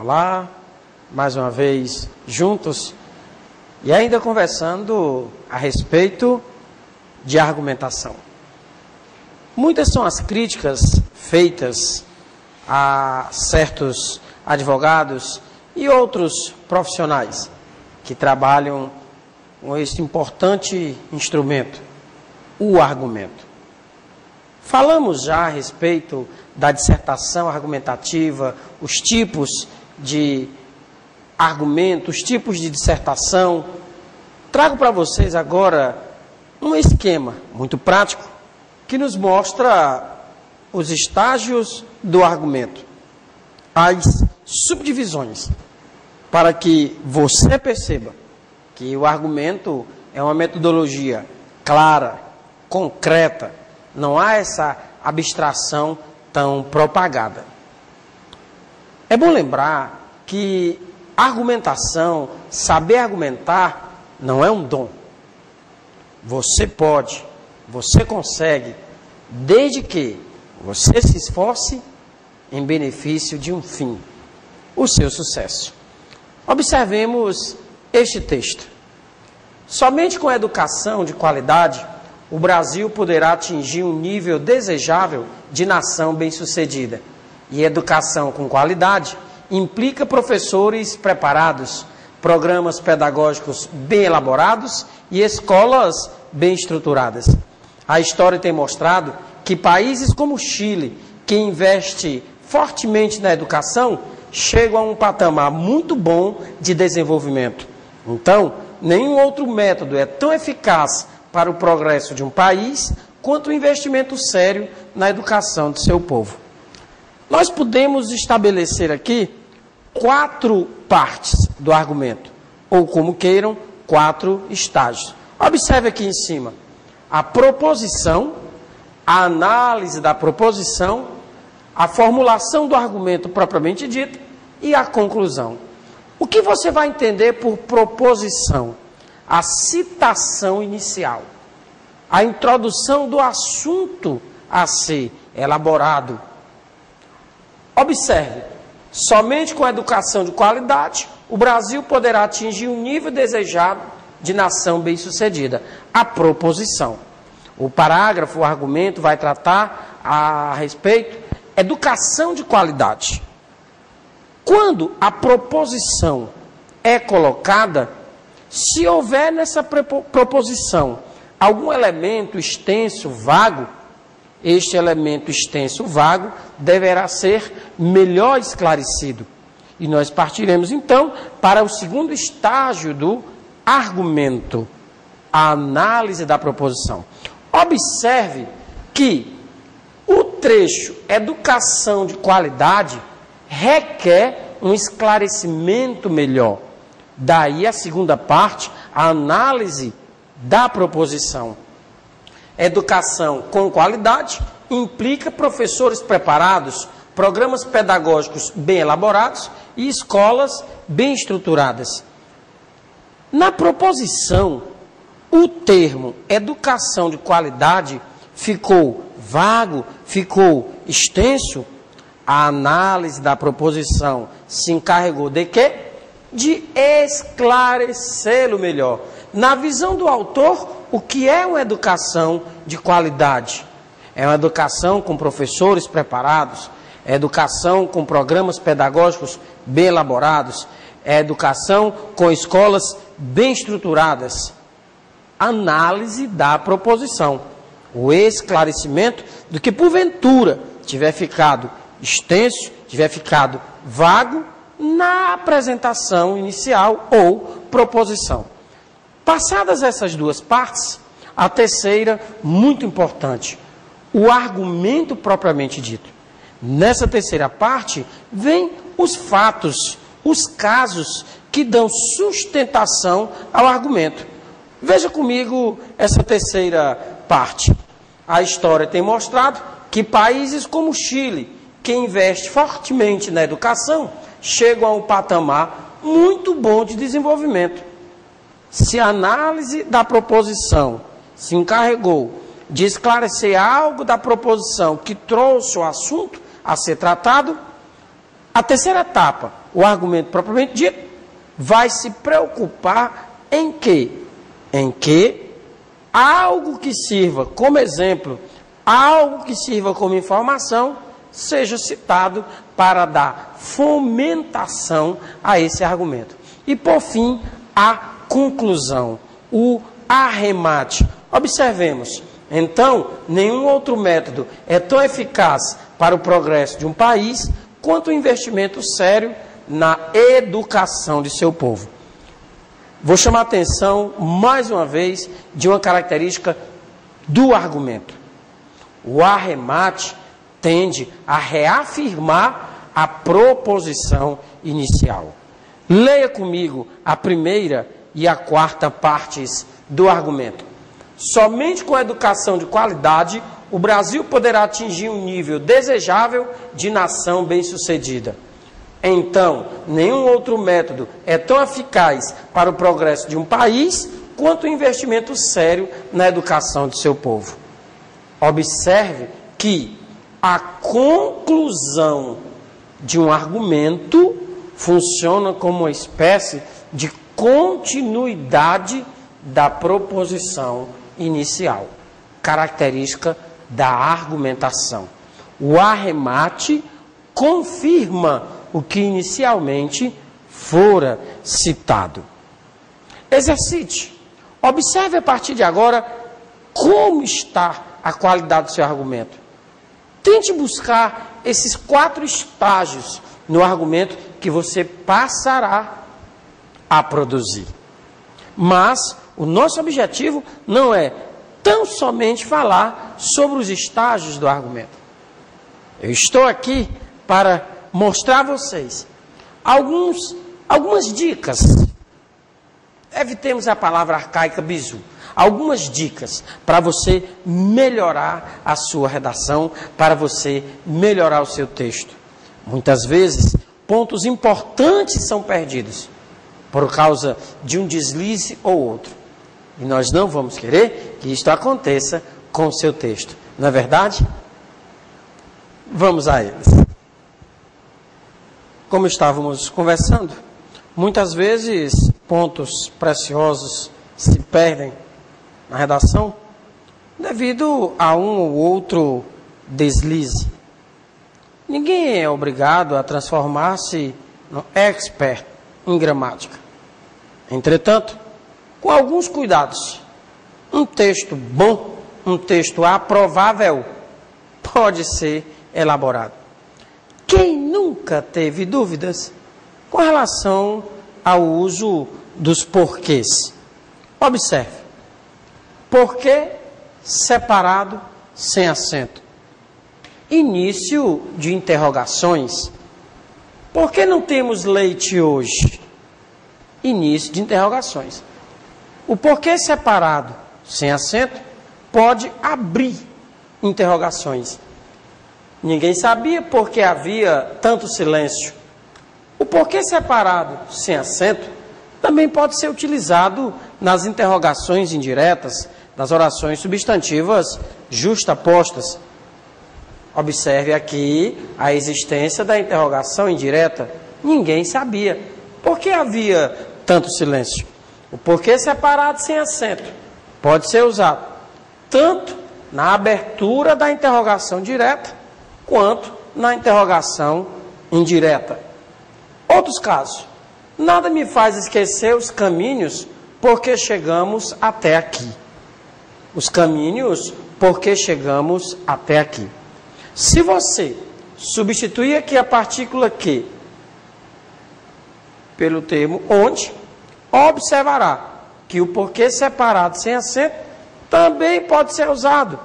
Olá, mais uma vez juntos e ainda conversando a respeito de argumentação. Muitas são as críticas feitas a certos advogados e outros profissionais que trabalham com este importante instrumento, o argumento. Falamos já a respeito da dissertação argumentativa, os tipos de argumento, os tipos de dissertação. Trago para vocês agora um esquema muito prático que nos mostra os estágios do argumento, as subdivisões, para que você perceba que o argumento é uma metodologia clara, concreta, não há essa abstração tão propagada. É bom lembrar que argumentação, saber argumentar, não é um dom. Você pode, você consegue, desde que você se esforce em benefício de um fim, o seu sucesso. Observemos este texto. Somente com a educação de qualidade, o Brasil poderá atingir um nível desejável de nação bem-sucedida. E educação com qualidade implica professores preparados, programas pedagógicos bem elaborados e escolas bem estruturadas. A história tem mostrado que países como o Chile, que investe fortemente na educação, chegam a um patamar muito bom de desenvolvimento. Então, nenhum outro método é tão eficaz para o progresso de um país quanto o investimento sério na educação de seu povo. Nós podemos estabelecer aqui 4 partes do argumento, ou como queiram, 4 estágios. Observe aqui em cima, a proposição, a análise da proposição, a formulação do argumento propriamente dito e a conclusão. O que você vai entender por proposição? A citação inicial, a introdução do assunto a ser elaborado. Observe, somente com a educação de qualidade, o Brasil poderá atingir um nível desejado de nação bem-sucedida. A proposição. O parágrafo, o argumento vai tratar a respeito educação de qualidade. Quando a proposição é colocada, se houver nessa proposição algum elemento extenso, vago, este elemento extenso, vago, deverá ser melhor esclarecido. E nós partiremos então para o segundo estágio do argumento, a análise da proposição. Observe que o trecho educação de qualidade requer um esclarecimento melhor. Daí a segunda parte, a análise da proposição. Educação com qualidade implica professores preparados, programas pedagógicos bem elaborados e escolas bem estruturadas. Na proposição, o termo educação de qualidade ficou vago, ficou extenso. A análise da proposição se encarregou de quê? De esclarecê-lo melhor. Na visão do autor, o que é uma educação de qualidade? É uma educação com professores preparados, é educação com programas pedagógicos bem elaborados, é educação com escolas bem estruturadas. Análise da proposição. O esclarecimento do que porventura tiver ficado extenso, tiver ficado vago na apresentação inicial ou proposição. Passadas essas duas partes, a terceira, muito importante, o argumento propriamente dito. Nessa terceira parte, vem os fatos, os casos que dão sustentação ao argumento. Veja comigo essa terceira parte. A história tem mostrado que países como o Chile, que investe fortemente na educação, chegam a um patamar muito bom de desenvolvimento. Se a análise da proposição se encarregou de esclarecer algo da proposição que trouxe o assunto a ser tratado, a terceira etapa, o argumento propriamente dito, vai se preocupar em quê? Em que algo que sirva como exemplo, algo que sirva como informação, seja citado para dar fomentação a esse argumento. E, por fim, a conclusão, o arremate. Observemos, então, nenhum outro método é tão eficaz para o progresso de um país quanto o investimento sério na educação de seu povo. Vou chamar a atenção, mais uma vez, de uma característica do argumento. O arremate tende a reafirmar a proposição inicial. Leia comigo a primeira e a quarta partes do argumento. Somente com a educação de qualidade, o Brasil poderá atingir um nível desejável de nação bem-sucedida. Então, nenhum outro método é tão eficaz para o progresso de um país quanto o investimento sério na educação de seu povo. Observe que a conclusão de um argumento funciona como uma espécie de continuidade da proposição inicial, característica da argumentação. O arremate confirma o que inicialmente fora citado. Exercite. Observe a partir de agora como está a qualidade do seu argumento. Tente buscar esses 4 estágios no argumento que você passará a produzir. Mas o nosso objetivo não é tão somente falar sobre os estágios do argumento. Eu estou aqui para mostrar a vocês algumas dicas. Evitemos a palavra arcaica bizu. Algumas dicas para você melhorar a sua redação, para você melhorar o seu texto. Muitas vezes, pontos importantes são perdidos por causa de um deslize ou outro. E nós não vamos querer que isto aconteça com o seu texto. Não é verdade? Vamos a eles. Como estávamos conversando, muitas vezes pontos preciosos se perdem na redação devido a um ou outro deslize. Ninguém é obrigado a transformar-se no expert em gramática. Entretanto, com alguns cuidados, um texto bom, um texto aprovável, pode ser elaborado. Quem nunca teve dúvidas com relação ao uso dos porquês? Observe. Porquê separado sem acento. Início de interrogações. Por que não temos leite hoje? Início de interrogações. O porquê separado sem acento pode abrir interrogações. Ninguém sabia por que havia tanto silêncio. O porquê separado sem acento também pode ser utilizado nas interrogações indiretas, nas orações substantivas justapostas. Observe aqui a existência da interrogação indireta. Ninguém sabia. Por que havia tanto silêncio? O porquê separado sem acento pode ser usado tanto na abertura da interrogação direta quanto na interrogação indireta. Outros casos. Nada me faz esquecer os caminhos porque chegamos até aqui. Os caminhos porque chegamos até aqui. Se você substituir aqui a partícula que pelo termo onde, observará que o porquê separado sem acento também pode ser usado.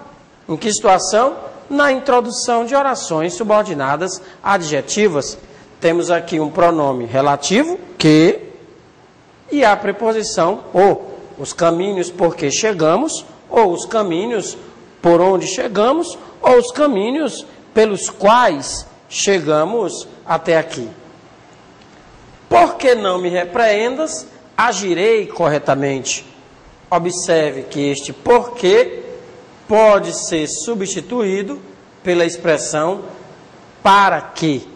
Em que situação? Na introdução de orações subordinadas adjetivas. Temos aqui um pronome relativo, que, e a preposição ou. Os caminhos por que chegamos, ou os caminhos por onde chegamos, ou os caminhos pelos quais chegamos até aqui. Por que não me repreendas? Agirei corretamente. Observe que este porquê pode ser substituído pela expressão para que.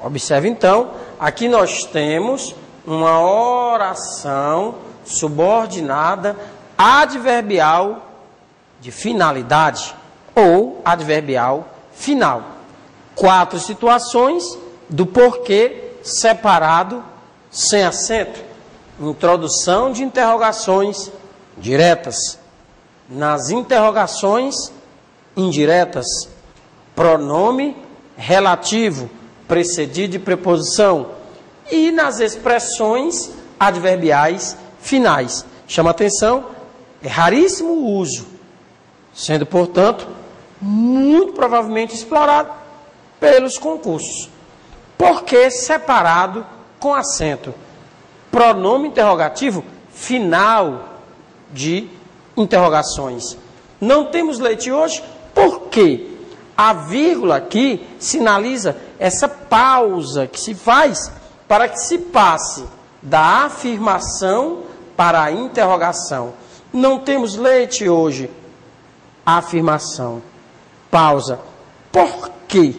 Observe então aqui nós temos uma oração subordinada adverbial de finalidade ou adverbial final. 4 situações do porquê separado sem acento. Introdução de interrogações diretas. Nas interrogações indiretas, pronome relativo precedido de preposição. E nas expressões adverbiais finais. Chama atenção, é raríssimo o uso, sendo, portanto, muito provavelmente explorado pelos concursos. Porque separado com acento. Pronome interrogativo final de interrogações. Não temos leite hoje, porque a vírgula aqui sinaliza essa pausa que se faz para que se passe da afirmação para a interrogação. Não temos leite hoje. Afirmação. Pausa. Por quê?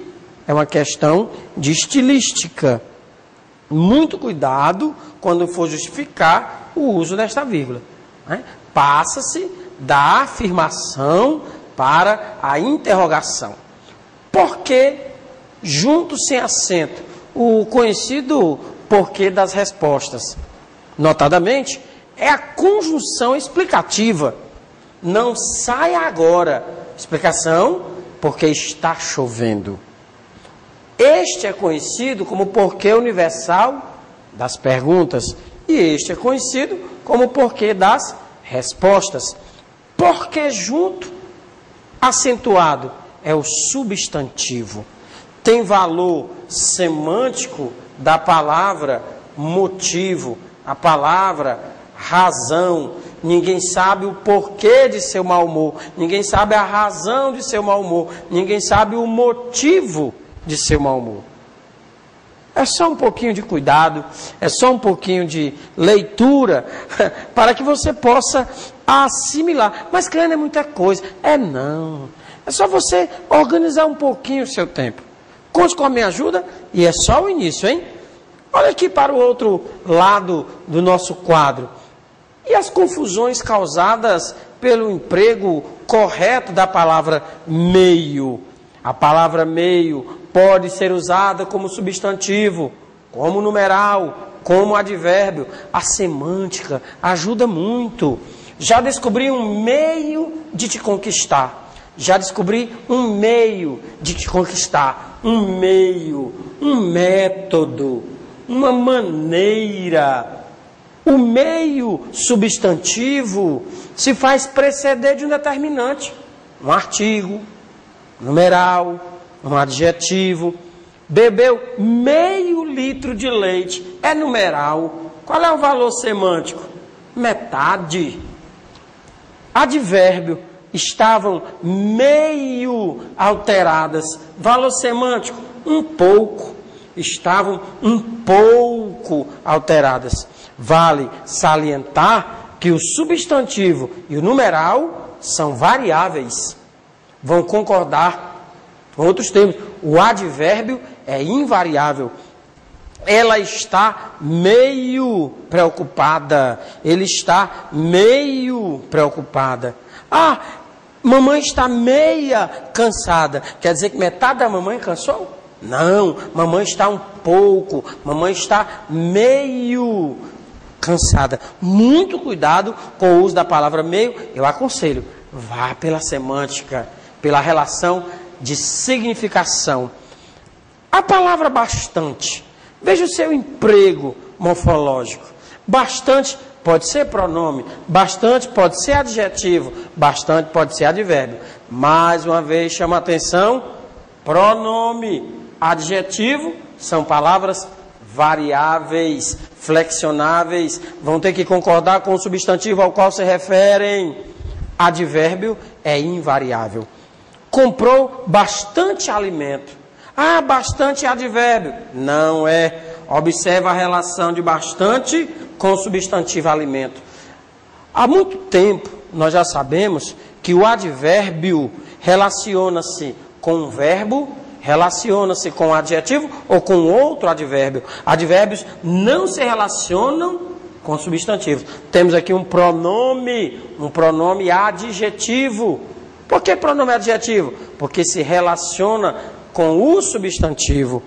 É uma questão de estilística. Muito cuidado quando for justificar o uso desta vírgula. Passa-se da afirmação para a interrogação. Porquê junto sem acento? O conhecido porquê das respostas. Notadamente, é a conjunção explicativa. Não sai agora. Explicação, porque está chovendo. Este é conhecido como porquê universal das perguntas. E este é conhecido como porquê das respostas. Porquê junto, acentuado, é o substantivo. Tem valor semântico da palavra motivo, a palavra razão. Ninguém sabe o porquê de seu mau humor, ninguém sabe a razão de seu mau humor, ninguém sabe o motivo de seu mau humor. É só um pouquinho de cuidado, é só um pouquinho de leitura, para que você possa assimilar. Mas, Cleane, é muita coisa. Não. É só você organizar um pouquinho o seu tempo. Conte com a minha ajuda e é só o início, hein? Olha aqui para o outro lado do nosso quadro. E as confusões causadas pelo emprego correto da palavra meio. A palavra meio pode ser usada como substantivo, como numeral, como advérbio. A semântica ajuda muito. Já descobri um meio de te conquistar. Já descobri um meio de te conquistar. Um meio, um método, uma maneira. O meio substantivo se faz preceder de um determinante. Um artigo, numeral, um adjetivo. Bebeu meio litro de leite. É numeral. Qual é o valor semântico? Metade. Advérbio. Estavam meio alteradas. Valor semântico? Um pouco. Estavam um pouco alteradas. Vale salientar que o substantivo e o numeral são variáveis. Vão concordar com outros termos. O advérbio é invariável. Ela está meio preocupada. Ele está meio preocupada. Mamãe está meia cansada. Quer dizer que metade da mamãe cansou? Não, mamãe está um pouco. Mamãe está meio cansada. Muito cuidado com o uso da palavra meio. Eu aconselho, vá pela semântica, pela relação de significação. A palavra bastante. Veja o seu emprego morfológico. Bastante pode ser pronome, bastante pode ser adjetivo, bastante pode ser advérbio. Mais uma vez chama a atenção, pronome, adjetivo são palavras variáveis, flexionáveis, vão ter que concordar com o substantivo ao qual se referem. Advérbio é invariável. Comprou bastante alimento. Bastante advérbio. Não é. Observa a relação de bastante com o substantivo alimento. Há muito tempo nós já sabemos que o advérbio relaciona-se com um verbo relaciona-se com o adjetivo ou com outro advérbio. Advérbios não se relacionam com substantivos. Temos aqui um pronome adjetivo. Por que pronome adjetivo? Porque se relaciona com o substantivo.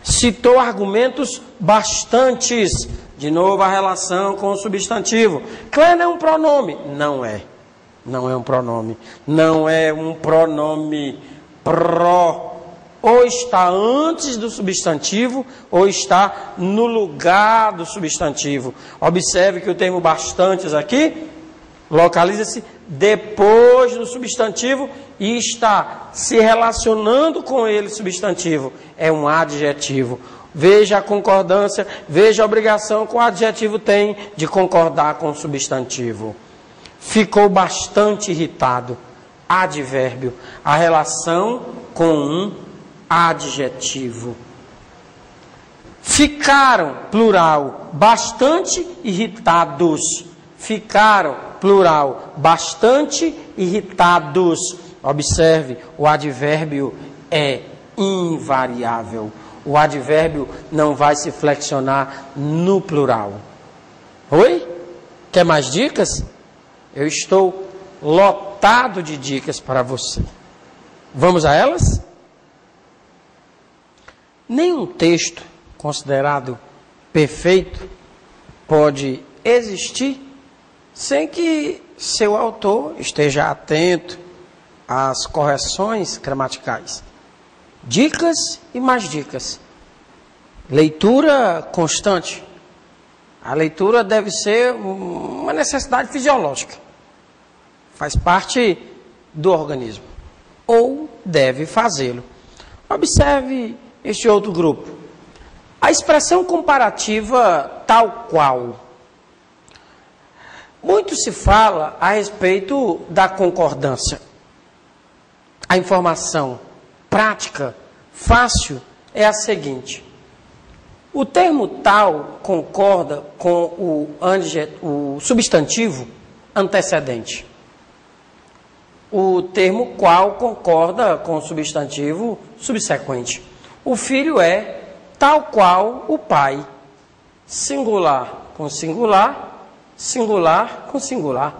Citou argumentos bastantes. De novo, a relação com o substantivo. Claro, não é um pronome. Não é. Não é um pronome. Não é um pronome pro. Ou está antes do substantivo, ou está no lugar do substantivo. Observe que o termo bastantes aqui localiza-se depois do substantivo e está se relacionando com ele, substantivo. É um adjetivo. Veja a concordância, veja a obrigação que o adjetivo tem de concordar com o substantivo. Ficou bastante irritado. Advérbio. A relação com um adjetivo. Ficaram, plural, bastante irritados. Ficaram, plural, bastante irritados. Observe, o advérbio é invariável. O advérbio não vai se flexionar no plural. Oi? Quer mais dicas? Eu estou lotado de dicas para você. Vamos a elas? Nenhum texto considerado perfeito pode existir sem que seu autor esteja atento às correções gramaticais. Dicas e mais dicas. Leitura constante. A leitura deve ser uma necessidade fisiológica. Faz parte do organismo. Ou deve fazê-lo. Observe este outro grupo. A expressão comparativa tal qual. Muito se fala a respeito da concordância. A informação prática, fácil, é a seguinte. O termo tal concorda com o substantivo antecedente. O termo qual concorda com o substantivo subsequente. O filho é tal qual o pai. Singular com singular, singular com singular.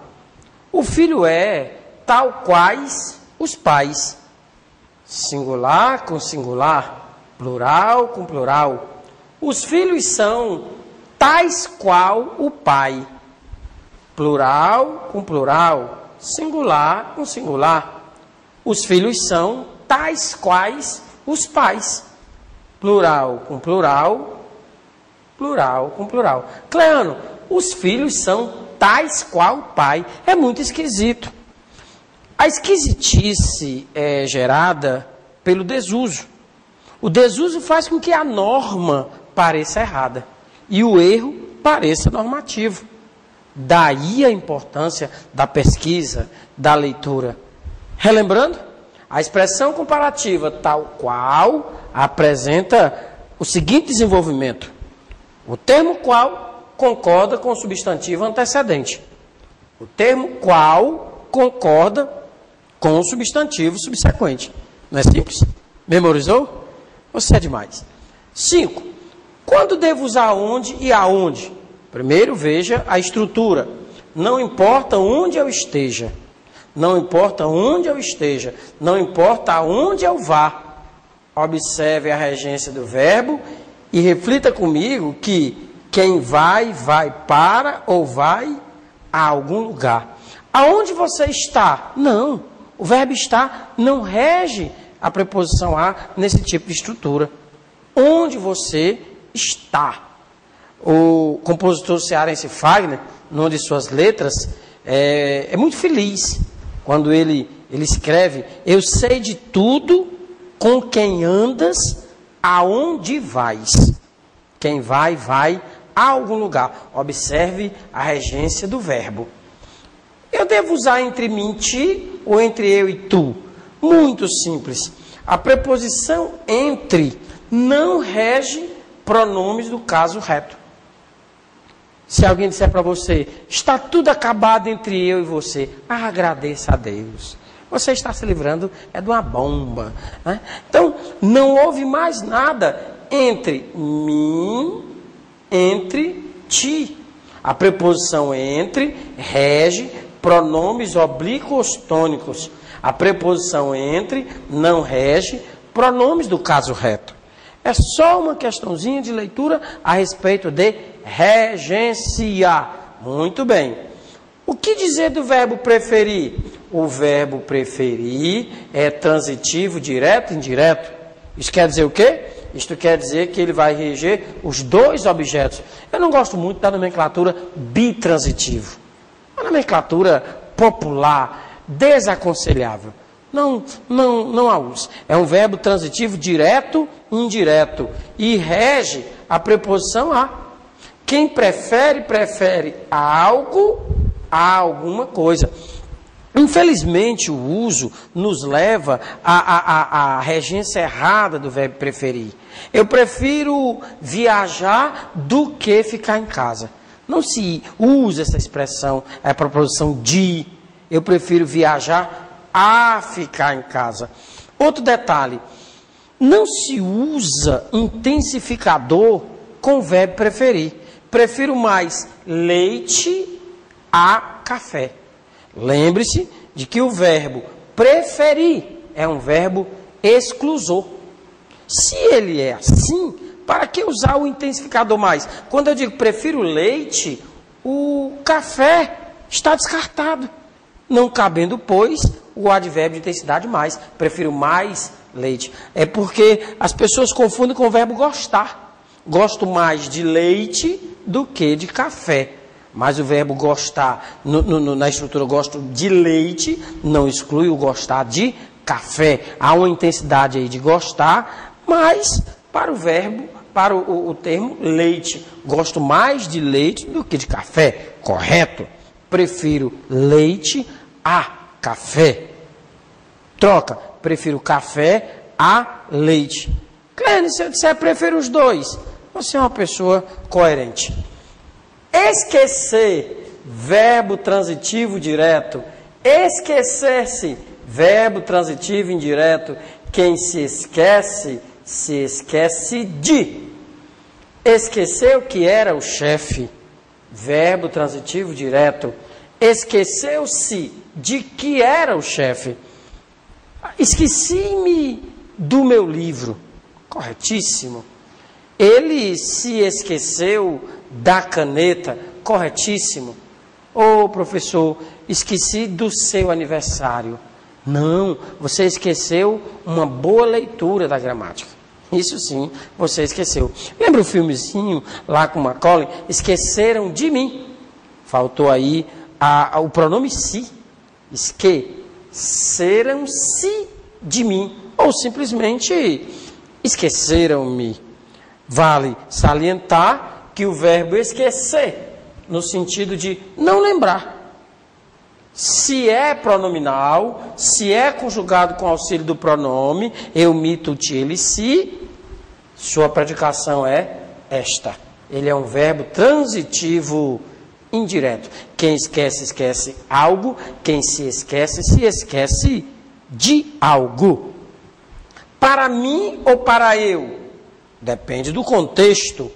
O filho é tal quais os pais. Singular com singular, plural com plural. Os filhos são tais qual o pai. Plural com plural, singular com singular. Os filhos são tais quais os pais. Plural com plural, plural com plural. Cleano, os filhos são tais qual o pai. É muito esquisito. A esquisitice é gerada pelo desuso. O desuso faz com que a norma pareça errada e o erro pareça normativo. Daí a importância da pesquisa, da leitura. Relembrando, a expressão comparativa tal qual apresenta o seguinte desenvolvimento. O termo qual concorda com o substantivo antecedente. O termo qual concorda com o substantivo subsequente. Não é simples? Memorizou? Você é demais. 5. Quando devo usar onde e aonde? Primeiro, veja a estrutura. Não importa onde eu esteja. Não importa onde eu esteja. Não importa aonde eu vá. Observe a regência do verbo e reflita comigo que quem vai, vai para ou vai a algum lugar. Aonde você está? Não. O verbo estar não rege a preposição a nesse tipo de estrutura. Onde você está? O compositor cearense Fagner, numa de suas letras, é muito feliz quando ele escreve: eu sei de tudo com quem andas, aonde vais. Quem vai, vai a algum lugar. Observe a regência do verbo. Eu devo usar entre mim e ti ou entre eu e tu? Muito simples. A preposição entre não rege pronomes do caso reto. Se alguém disser para você, está tudo acabado entre eu e você, agradeça a Deus. você está se livrando de uma bomba. Né? Então, não houve mais nada entre mim, entre ti. A preposição entre rege pronomes oblíquos tônicos. A preposição entre não rege pronomes do caso reto. É só uma questãozinha de leitura a respeito de regência. Muito bem. O que dizer do verbo preferir? O verbo preferir é transitivo, direto e indireto. Isso quer dizer o quê? Isto quer dizer que ele vai reger os dois objetos. Eu não gosto muito da nomenclatura bitransitivo. A nomenclatura popular, desaconselhável. Não a uso. É um verbo transitivo direto e indireto. E rege a preposição a. Quem prefere, prefere algo a alguma coisa. Infelizmente, o uso nos leva à regência errada do verbo preferir. Eu prefiro viajar do que ficar em casa. Não se usa essa expressão, a preposição de. Eu prefiro viajar a ficar em casa. Outro detalhe, não se usa intensificador com o verbo preferir. Prefiro mais leite a café. Lembre-se de que o verbo preferir é um verbo exclusor. Se ele é assim, para que usar o intensificador mais? Quando eu digo prefiro leite, o café está descartado. Não cabendo, pois, o advérbio de intensidade mais. Prefiro mais leite. É porque as pessoas confundem com o verbo gostar. Gosto mais de leite do que de café. Mas o verbo gostar, na estrutura gosto de leite, não exclui o gostar de café. Há uma intensidade aí de gostar, mas para o verbo, para o termo leite. Gosto mais de leite do que de café. Correto? Prefiro leite a café. Troca. Prefiro café a leite. Clênis, se eu disser prefiro os dois, você é uma pessoa coerente. Esquecer, verbo transitivo direto. Esquecer-se, verbo transitivo indireto. Quem se esquece de. Esqueceu que era o chefe, verbo transitivo direto. Esqueceu-se de que era o chefe. Esqueci-me do meu livro. Corretíssimo. Ele se esqueceu da caneta. Corretíssimo. Ô, professor, esqueci do seu aniversário. Não, você esqueceu uma boa leitura da gramática. Isso sim, você esqueceu. Lembra o filmezinho lá com Macaulay? Esqueceram de mim. Faltou aí o pronome se. Esqueceram-se de mim. Ou simplesmente esqueceram-me. Vale salientar que o verbo esquecer, no sentido de não lembrar, se é pronominal, se é conjugado com auxílio do pronome, eu, me, tu, ti, ele, se, sua predicação é esta. Ele é um verbo transitivo indireto. Quem esquece, esquece algo. Quem se esquece de algo. Para mim ou para eu? Depende do contexto.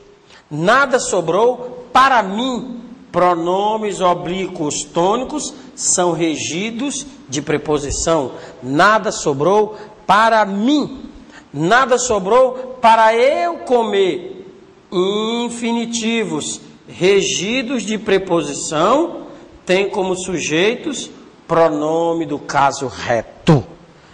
Nada sobrou para mim. Pronomes oblíquos tônicos são regidos de preposição. Nada sobrou para mim. Nada sobrou para eu comer. Infinitivos regidos de preposição têm como sujeitos pronome do caso reto.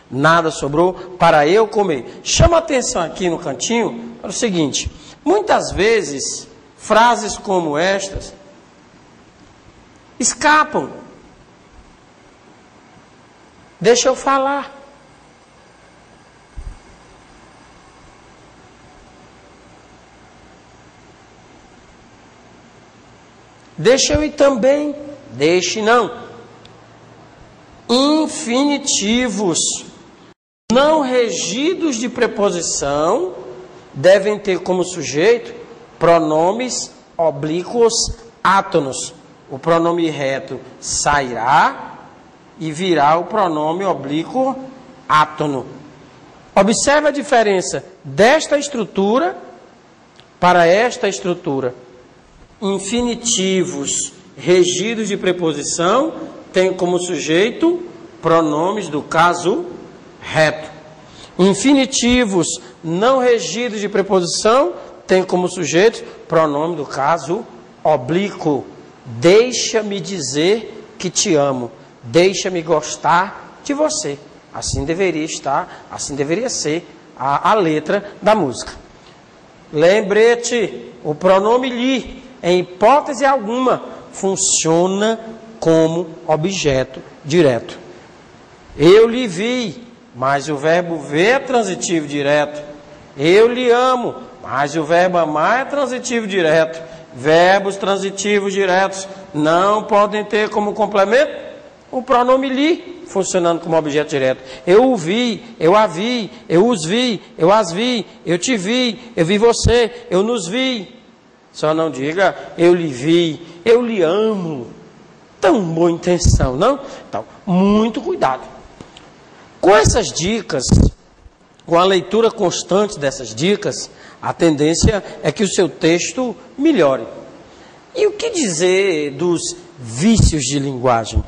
Nada sobrou para eu comer. Chama atenção aqui no cantinho para o seguinte. Muitas vezes, frases como estas escapam. Deixa eu falar. Deixa eu ir também. Deixe não. Infinitivos não regidos de preposição devem ter como sujeito pronomes oblíquos átonos. O pronome reto sairá e virá o pronome oblíquo átono. Observe a diferença desta estrutura para esta estrutura. Infinitivos regidos de preposição têm como sujeito pronomes do caso reto. Infinitivos não regidos de preposição têm como sujeito pronome do caso oblíquo. Deixa-me dizer que te amo. Deixa-me gostar de você. Assim deveria estar, assim deveria ser a letra da música. Lembrete, o pronome lhe, em hipótese alguma, funciona como objeto direto. Eu lhe vi, mas o verbo ver é transitivo direto. Eu lhe amo, mas o verbo amar é transitivo direto. Verbos transitivos diretos não podem ter como complemento o pronome lhe, funcionando como objeto direto. Eu o vi, eu a vi, eu os vi, eu as vi, eu te vi, eu vi você, eu nos vi. Só não diga eu lhe vi, eu lhe amo. Tão boa intenção, não? Então, muito cuidado. Com essas dicas, com a leitura constante dessas dicas, a tendência é que o seu texto melhore. E o que dizer dos vícios de linguagem?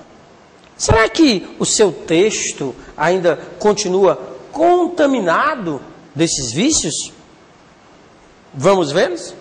Será que o seu texto ainda continua contaminado desses vícios? Vamos vê-los?